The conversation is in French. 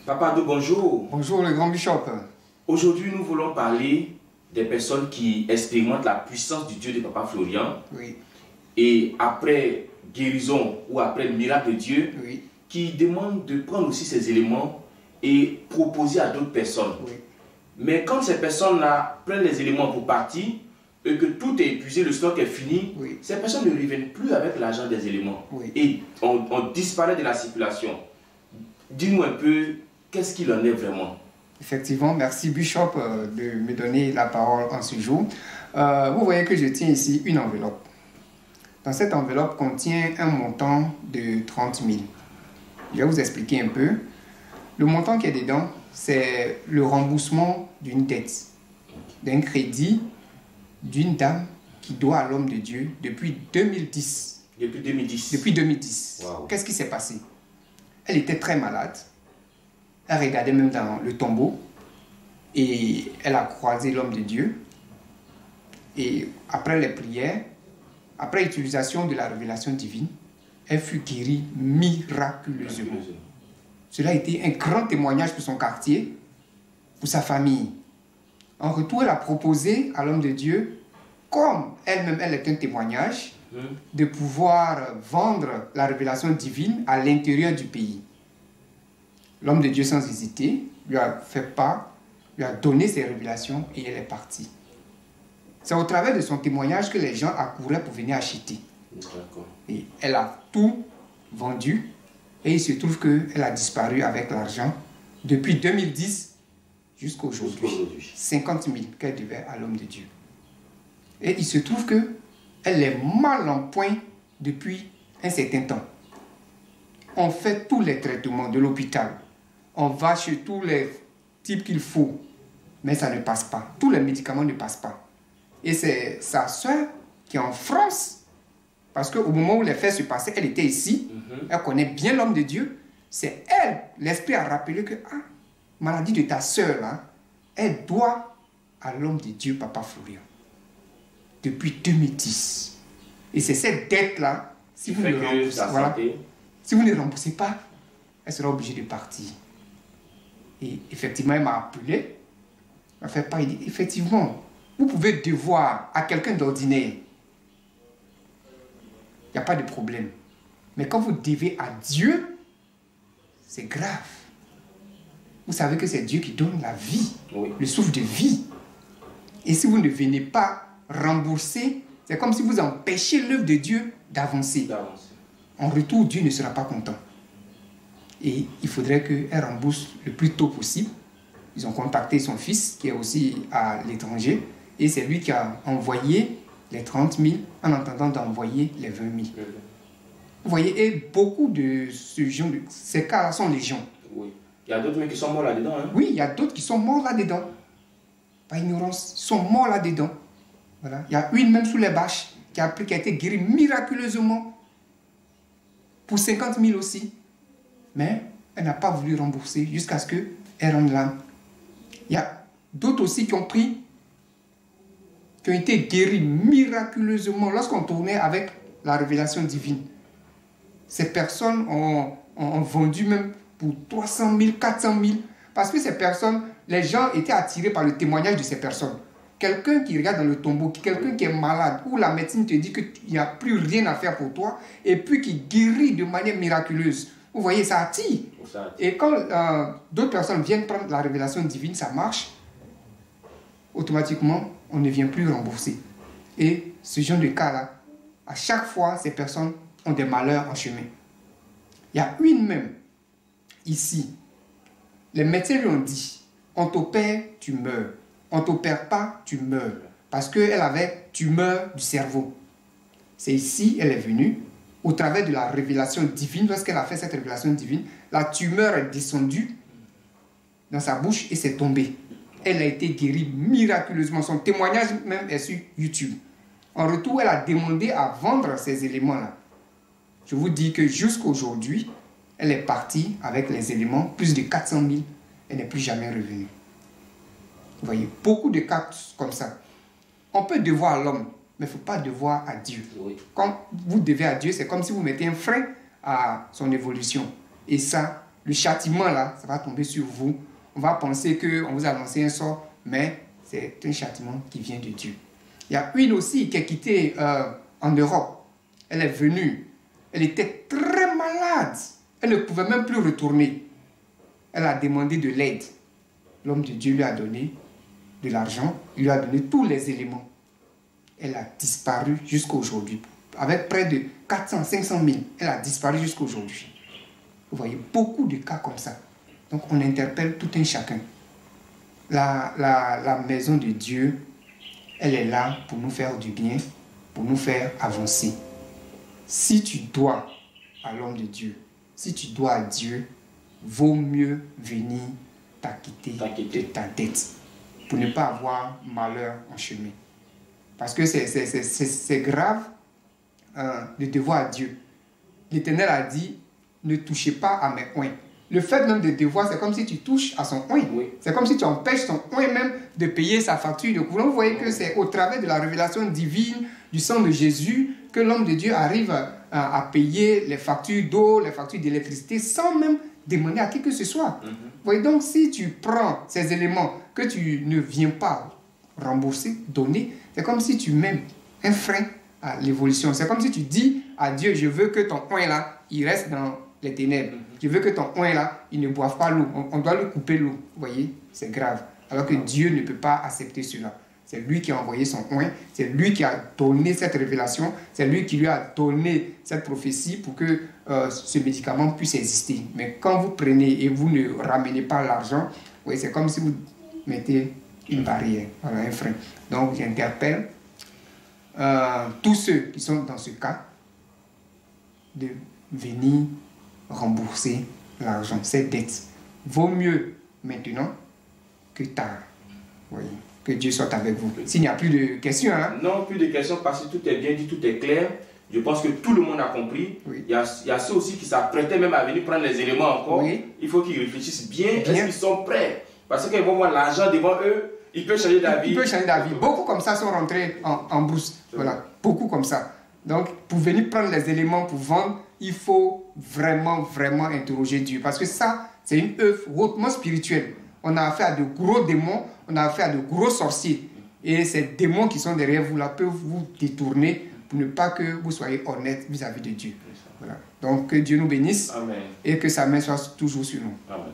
Papa Ado, bonjour. Bonjour le grand bishop. Aujourd'hui, nous voulons parler des personnes qui expérimentent la puissance du Dieu de Papa Florian. Oui. Et après guérison ou après le miracle de Dieu, Oui. qui demandent de prendre aussi ces éléments et proposer à d'autres personnes. Oui. Mais quand ces personnes-là prennent les éléments pour partir et que tout est épuisé, le stock est fini, Oui. ces personnes ne reviennent plus avec l'argent des éléments. Oui. Et on disparaît de la circulation. Dis-nous un peu, qu'est-ce qu'il en est vraiment? Effectivement, merci Bishop de me donner la parole en ce jour. Vous voyez que je tiens ici une enveloppe. Dans cette enveloppe contient un montant de 30 000. Je vais vous expliquer un peu. Le montant qui est dedans, c'est le remboursement d'une dette, d'un crédit d'une dame qui doit à l'homme de Dieu depuis 2010. Depuis 2010. Depuis 2010. Wow. Qu'est-ce qui s'est passé? Elle était très malade. Elle regardait même dans le tombeau et elle a croisé l'homme de Dieu. Et après les prières, après l'utilisation de la révélation divine, elle fut guérie miraculeusement. Cela a été un grand témoignage pour son quartier, pour sa famille. En retour, elle a proposé à l'homme de Dieu, comme elle-même elle est un témoignage, de pouvoir vendre la révélation divine à l'intérieur du pays. L'homme de Dieu, sans hésiter, lui a fait part, lui a donné ses révélations et elle est partie. C'est au travers de son témoignage que les gens accouraient pour venir acheter. Et elle a tout vendu et il se trouve qu'elle a disparu avec l'argent depuis 2010 jusqu'à aujourd'hui. 50 000 qu'elle devait à l'homme de Dieu. Et il se trouve qu'elle est mal en point depuis un certain temps. On fait tous les traitements de l'hôpital. On va chez tous les types qu'il faut, mais ça ne passe pas. Tous les médicaments ne passent pas. Et c'est sa soeur qui est en France, parce qu'au moment où les faits se passaient, elle était ici, elle connaît bien l'homme de Dieu. C'est elle, l'esprit a rappelé que, maladie de ta soeur, là, elle doit à l'homme de Dieu, Papa Florian, depuis 2010. Et c'est cette dette-là, si vous ne remboursez pas, elle sera obligée de partir. Et effectivement, elle m'a appelé. Elle m'a fait part, il dit, effectivement, vous pouvez devoir à quelqu'un d'ordinaire. Il n'y a pas de problème. Mais quand vous devez à Dieu, c'est grave. Vous savez que c'est Dieu qui donne la vie, le souffle de vie. Et si vous ne venez pas rembourser, c'est comme si vous empêchiez l'œuvre de Dieu d'avancer. En retour, Dieu ne sera pas content. Et il faudrait qu'elle rembourse le plus tôt possible. Ils ont contacté son fils, qui est aussi à l'étranger, et c'est lui qui a envoyé les 30 000 en attendant d'envoyer les 20 000. Vous voyez, et beaucoup de ces cas-là sont légion. Oui. Il y a d'autres qui sont morts là-dedans. Hein? Oui, il y a d'autres qui sont morts là-dedans. Par ignorance, ils sont morts là-dedans. Voilà. Il y a une même sous les bâches qui a été guérie miraculeusement pour 50 000 aussi. Mais elle n'a pas voulu rembourser jusqu'à ce qu'elle rende l'âme. Il y a d'autres aussi qui ont été guéris miraculeusement lorsqu'on tournait avec la révélation divine. Ces personnes ont vendu même pour 300 000, 400 000. Parce que ces personnes, les gens étaient attirés par le témoignage de ces personnes. Quelqu'un qui regarde dans le tombeau, quelqu'un qui est malade, où la médecine te dit qu'il n'y a plus rien à faire pour toi, et puis qui guérit de manière miraculeuse. Vous voyez, ça attire. Et quand d'autres personnes viennent prendre la révélation divine, ça marche. Automatiquement, on ne vient plus rembourser. Et ce genre de cas-là, à chaque fois, ces personnes ont des malheurs en chemin. Il y a une même, ici. Les médecins lui ont dit, on t'opère, tu meurs. On ne t'opère pas, tu meurs. Parce qu'elle avait tumeur du cerveau. C'est ici, elle est venue. Au travers de la révélation divine, lorsqu'elle a fait cette révélation divine, la tumeur est descendue dans sa bouche et s'est tombée. Elle a été guérie miraculeusement. Son témoignage même est sur YouTube. En retour, elle a demandé à vendre ces éléments-là. Je vous dis que jusqu'à aujourd'hui, elle est partie avec les éléments, plus de 400 000. Elle n'est plus jamais revenue. Vous voyez, beaucoup de cas comme ça. On peut devoir à l'homme, mais il ne faut pas devoir à Dieu. Quand vous devez à Dieu, c'est comme si vous mettez un frein à son évolution. Et ça, le châtiment là, ça va tomber sur vous. On va penser qu'on vous a lancé un sort, mais c'est un châtiment qui vient de Dieu. Il y a une aussi qui a quitté en Europe. Elle est venue. Elle était très malade. Elle ne pouvait même plus retourner. Elle a demandé de l'aide. L'homme de Dieu lui a donné de l'argent. Il lui a donné tous les éléments. Elle a disparu jusqu'à aujourd'hui. Avec près de 400, 500 000, elle a disparu jusqu'à aujourd'hui. Vous voyez, beaucoup de cas comme ça. Donc, on interpelle tout un chacun. La maison de Dieu, elle est là pour nous faire du bien, pour nous faire avancer. Si tu dois à l'homme de Dieu, si tu dois à Dieu, vaut mieux venir t'acquitter de ta dette pour ne pas avoir malheur en chemin. Parce que c'est grave de devoir à Dieu. L'Éternel a dit, ne touchez pas à mes oins. Le fait même de devoir, c'est comme si tu touches à son oin. Oui. C'est comme si tu empêches son oin même de payer sa facture de courant. Vous voyez que c'est au travers de la révélation divine du sang de Jésus que l'homme de Dieu arrive à payer les factures d'eau, les factures d'électricité sans même demander à qui que ce soit. Vous voyez, donc si tu prends ces éléments que tu ne viens pas rembourser, donner, c'est comme si tu mets un frein à l'évolution. C'est comme si tu dis à Dieu, je veux que ton oin là, il reste dans les ténèbres. Je veux que ton oin là, il ne boive pas l'eau. On doit lui couper l'eau. Vous voyez, c'est grave. Alors que Dieu ne peut pas accepter cela. C'est lui qui a envoyé son oin. C'est lui qui a donné cette révélation. C'est lui qui lui a donné cette prophétie pour que ce médicament puisse exister. Mais quand vous prenez et vous ne ramenez pas l'argent, oui, c'est comme si vous mettez une barrière, voilà, un frein. Donc, j'interpelle tous ceux qui sont dans ce cas de venir rembourser l'argent, cette dette. Vaut mieux maintenant que tard. Oui. Que Dieu soit avec vous. S'il n'y a plus de questions. Hein? Non, plus de questions parce que tout est bien dit, tout est clair. Je pense que tout le monde a compris. Oui. Il y a ceux aussi qui s'apprêtaient même à venir prendre les éléments encore. Oui. Il faut qu'ils réfléchissent bien. Est-ce qu'ils sont prêts? Parce qu'ils vont voir l'argent devant eux. Ils peuvent changer d'avis. Ils peuvent changer d'avis. Beaucoup comme ça sont rentrés en bourse. Voilà. Beaucoup comme ça. Donc, pour venir prendre les éléments pour vendre, il faut vraiment, vraiment interroger Dieu. Parce que ça, c'est une œuvre hautement spirituelle. On a affaire à de gros démons, on a affaire à de gros sorciers. Et ces démons qui sont derrière vous, là, peuvent vous détourner pour ne pas que vous soyez honnête vis-à-vis de Dieu. Voilà. Donc, que Dieu nous bénisse. Amen. Et que sa main soit toujours sur nous. Amen.